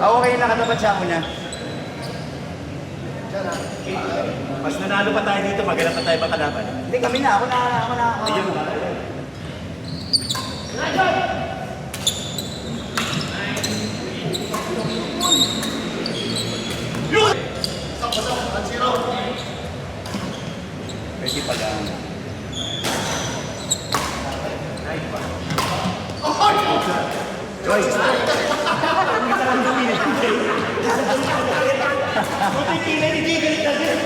Ako kayo nakatapat siya muna. Mas nanalo pa tayo dito, maghanap pa tayo bang kalaban. Hindi kami na, ako na. Ayun ba? Pwede pa lang. Joyce! Buti kila ni Jay, galit na din.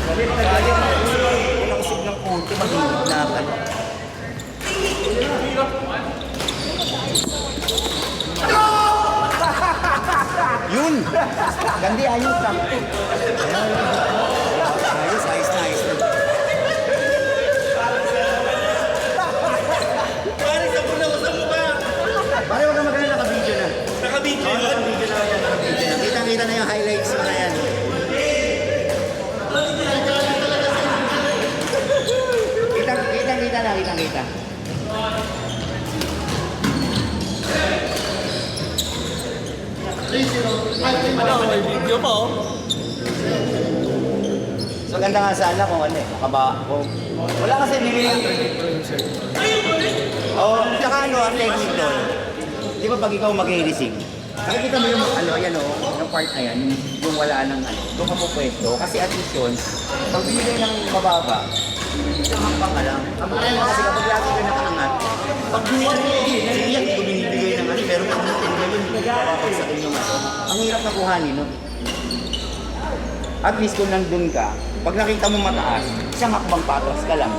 Galit na galit. Wala kusog ng punto, maghihit na ako. Yun! Gandi, ayos lang. Ayos na. Pare, sabon na sa mukha. Pare, huwag ka magana, naka-video na. Nakabidyo Oo, yun. naka-video na yan, naka-video na. Kitang-kita na yung highlights mo na yan. Kitang-kita. Ano, may video pa oh. So, ganda nga sana kung ano eh, kung wala kasi Oo, tsaka ano, ang technique doon. Di ba pag ikaw mag-receive, nakikita mo yung ano, yan o, yung part na yan, yung wala ng ano, doon ka po pwesto. Kasi at least yun, pag binigay ng mababa, isang hakbang ka lang. Ang problema kasi kapag lagi ka nakaangat, pag binigay sige yan, hindi ko binibigay ng ano, pero pag natin yun, papagsakin yung ano. Ang hirap na kuhanin, no? At least kung nandun ka, pag nakita mo mataas, isang hakbang patras ka lang.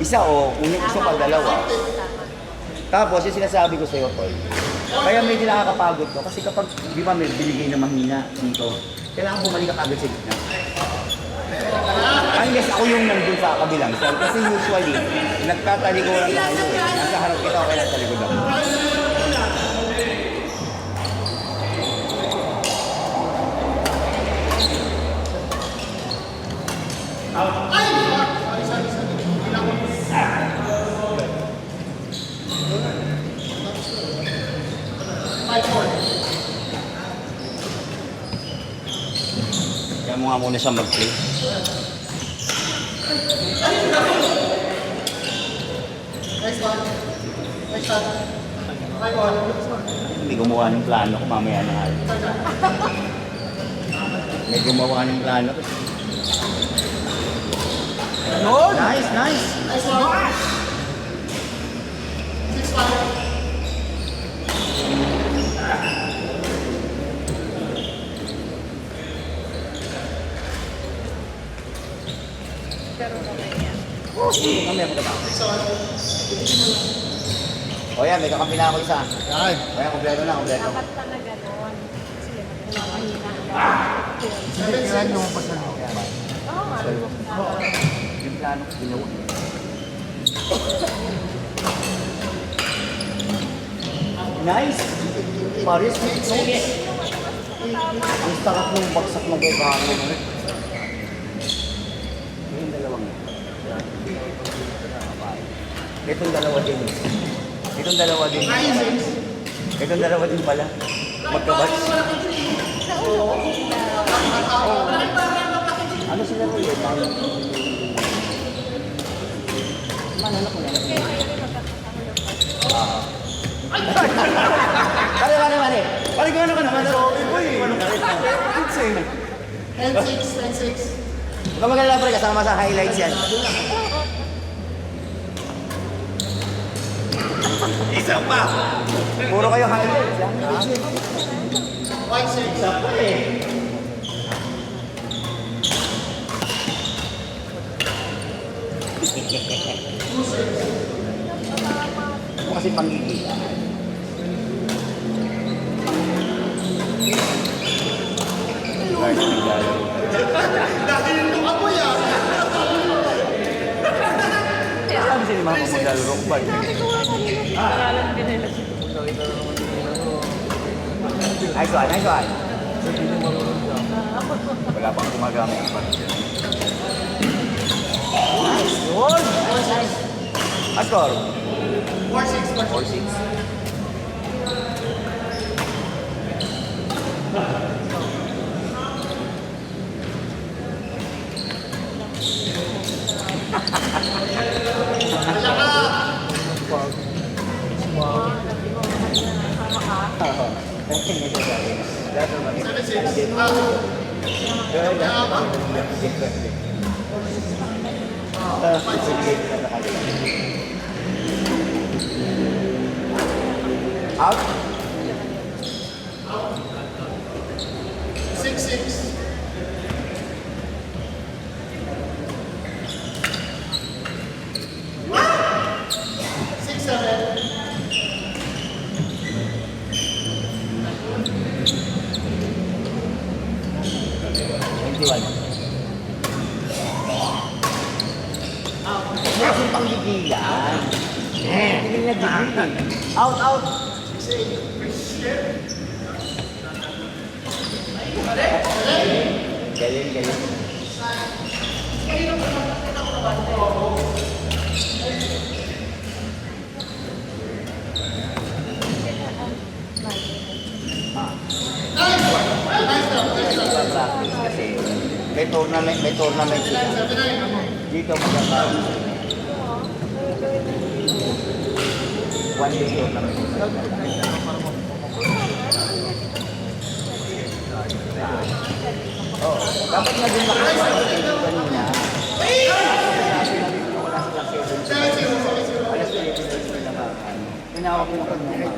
Isa o, isa pa dalawa. Tapos yung sinasabi ko sa'yo, Tol, kaya medyo nakakapagod to kasi kapag, di ba may biligay na mahina dito, kailangan bumalik ka agad sa gitna. Unless ako yung nandun sa kabilang side. Kasi usually, nagtatalikuran tayo. Nasa harap kita o kaya nasa likod ako. Kaya mo nga muna siya mag-play. Hindi gumawa ng plano ko, mamaya na nga. May gumawa ng plano ko. Nice! Nice one! Kami ako diba? O yan, may kakampi na ako isa. Yan. O yan, kompleto na. Dapat pala gano'n. Kasi mahina. Kailan yung pasal mo? Oo nga. Yung plano ko ginawa. Nice! Marius, ang sarap ng bagsak na gagawin mo. Yung dalawang yun. Itong dalawa din. Itong dalawa din pala. Magkabats. Ano sila rin yun? Manalak mo yan. Pare. Pare ko ano ka naman? Ano ka rin? Insane. 10-6. Huwag ka magalala pre, kasama sa highlights yan. Isa pa. Puro kayo highlights yan. 5-6. Isa pa eh. Ito kasi pangigil. Dahil yung amoy ah. Sabi sila mga pamudal rock band. Sabi ko nga kanina, pangalan din nila. Nice one. Wala pang gumagamit ng band. Nice! Good! Ascor! 4-6. Out. 6-6. Six, seven. Kasi panggigilan. Hindi na gigil. Out, out. Galing. Practice kasi may tournament sila. Dito magkakaroon. One day tournament. Oh, dapat na din makakasama kanina. Wala silang 7. Alas 7 sila na tinawag ko na kanina.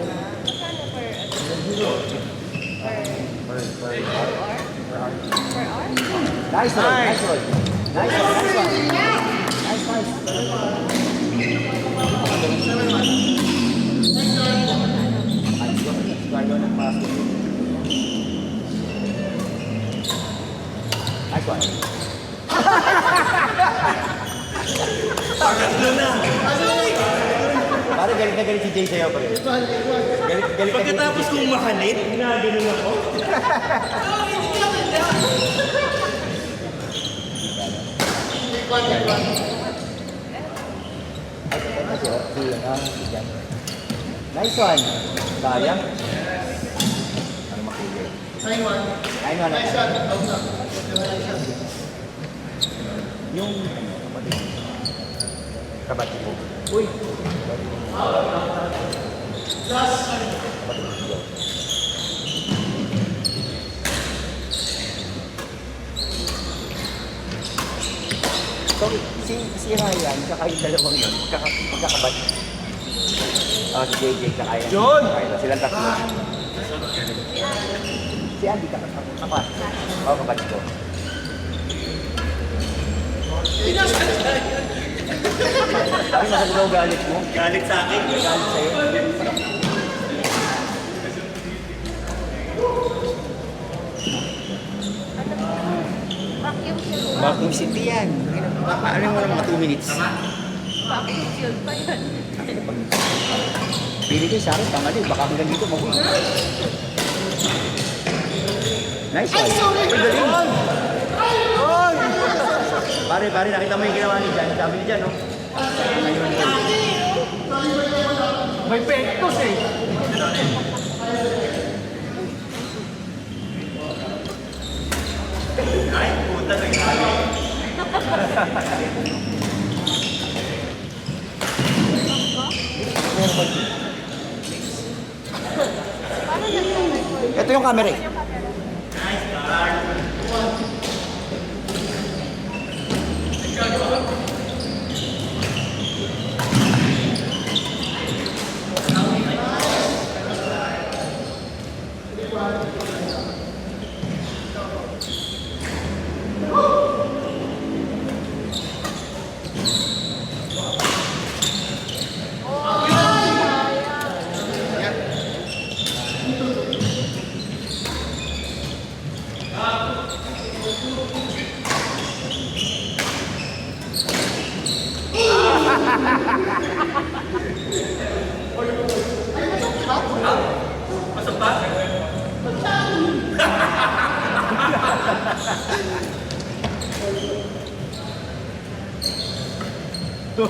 Nice one. Nice one. Pare, galit na galit si Jay sa'yo, pare. Galit Pagkatapos kong mahalit, ginaganon ako. Nice one. Sayang. Ano makigil? 9-1. Nice shot. Out na. Yung kabati ko. Uy! So, si Ryan, tsaka yung dalawang yun, magkakabat. Si JJ, tsaka yan. Yun! Silang tatlo. Si Andy, kapat. Kapat ko. Ay, masagulaw galit mo. Galit sa akin. Galit sa'yo. Vacuum shield. Vacuum city yan. Ano mo lang mga 2 minutes? Vacuum shield pa yan. Pili ko sa akin, tangali. Baka hanggang dito mabuhay. Nice one. Uy, galing. Pare, nakita mo yung ginawa ni Jan. Sabi ni Jan, no? May pektos eh. Ay, puta na Paano nag-record? Ito yung camera eh. Nice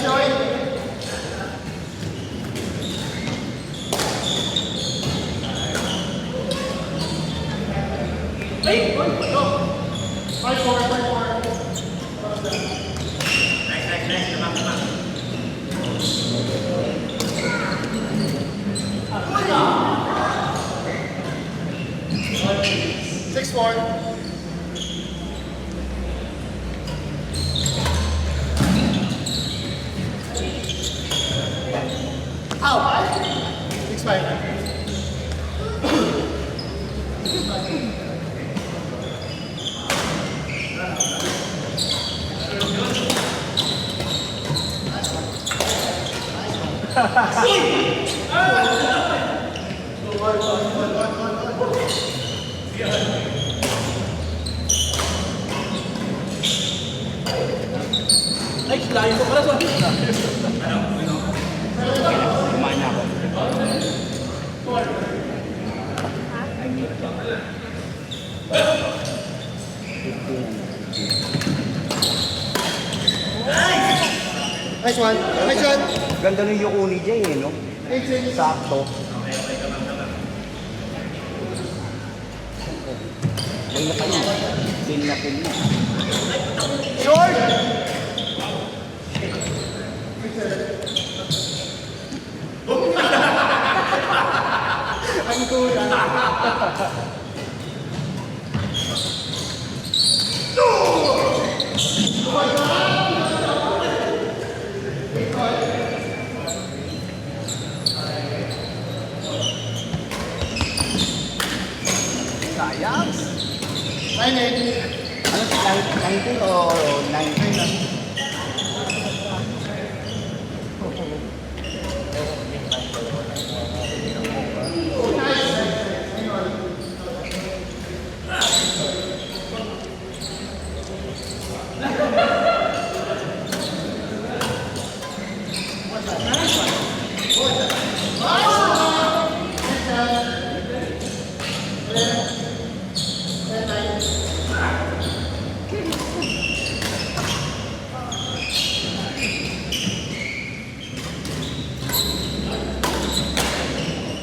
join. Five four. Nice. Tumama. 6-4. Out. 6-5. Ay, layo ko pala sa. Kumain na ako. Nice one. Nice one. Ganda ng yuko ni Jay eh, no? Sakto. May na kayo. Sin na pin mo. Short. Ang kulang. Sayang. 9-8. Ano, 19 o 9?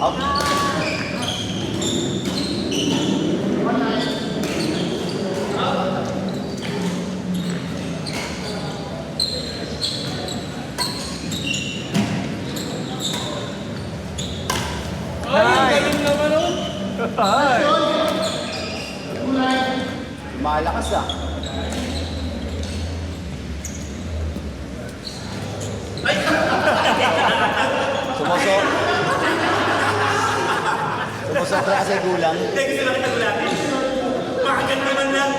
Out. Malakas ah. Sumusobra kasi gulang. Hindi, gusto lang kita gulatin. Makaganti man lang.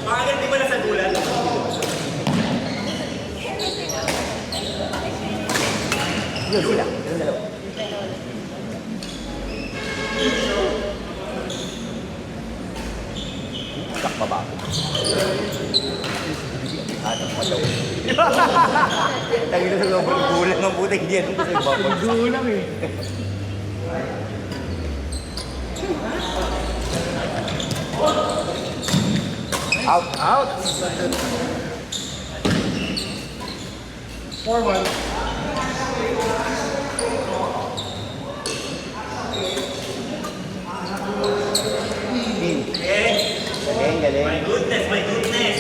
Makaganti man lang sa gulat. Yun sila. Yun dalawa. Takpa ba ako? Takpa daw. Tangin na sa sobrang gulang ang puta. Hindi yan kasi babag. Gulang eh. Out. Out. 4-1. In. Okay. Galing. My goodness, my goodness.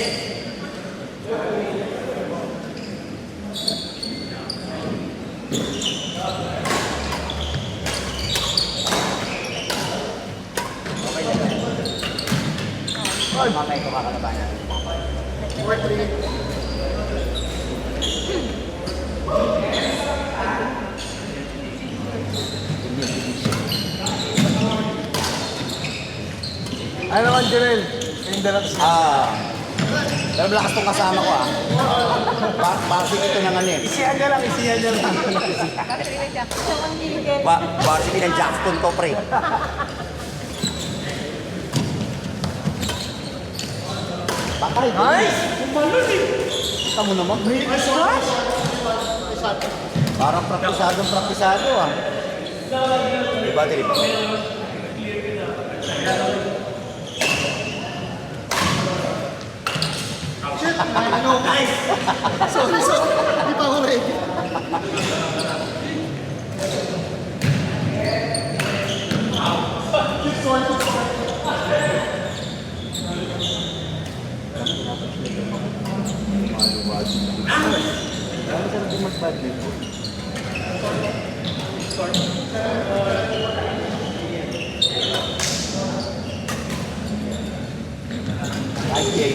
Mamaya ito kakalabanan. 4-3. Ano naman, Jirel? Yung dalawang Pero malakas tong kasama ko ah. Varsity ito ng ano eh. isiyan niya lang. Varsity ng Jackson to pre. Patay. Nice! Kita mo naman. Parang praktisado ah. Diba, diba? Sorry. Di pa ako ready. Ano sarap yung mag-badminton? Ay, Jay.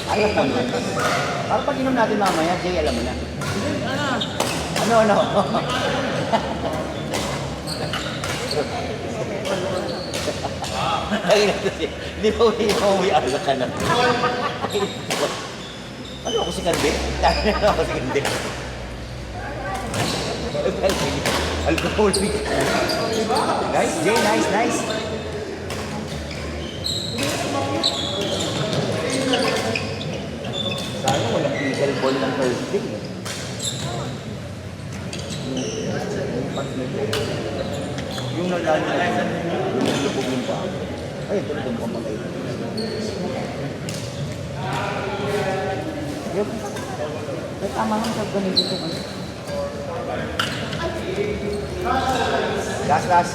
Ay, ayaw mo na. Para pag inom natin mamaya, Jay, alam mo na. Ano? Ay, hindi pa uwi, ala ka na. Ano ako si Kande? Ano ako si Kande? Alcoholic. Nice, Jay, nice. Sana walang eagle ball ng Thursday. Yung nalala na yung lubog yung pa. Ay, ito na mukhang magay. Yung, may tama kang sa ganito ito. Last.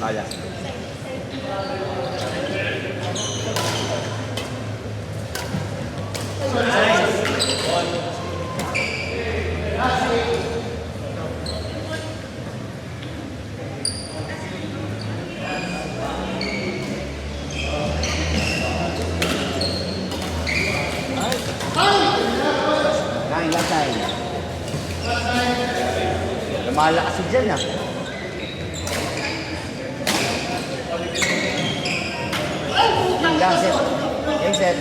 Kaya. Kain lang tayo. Lumalakas si Jen ah. Lang set. Game set.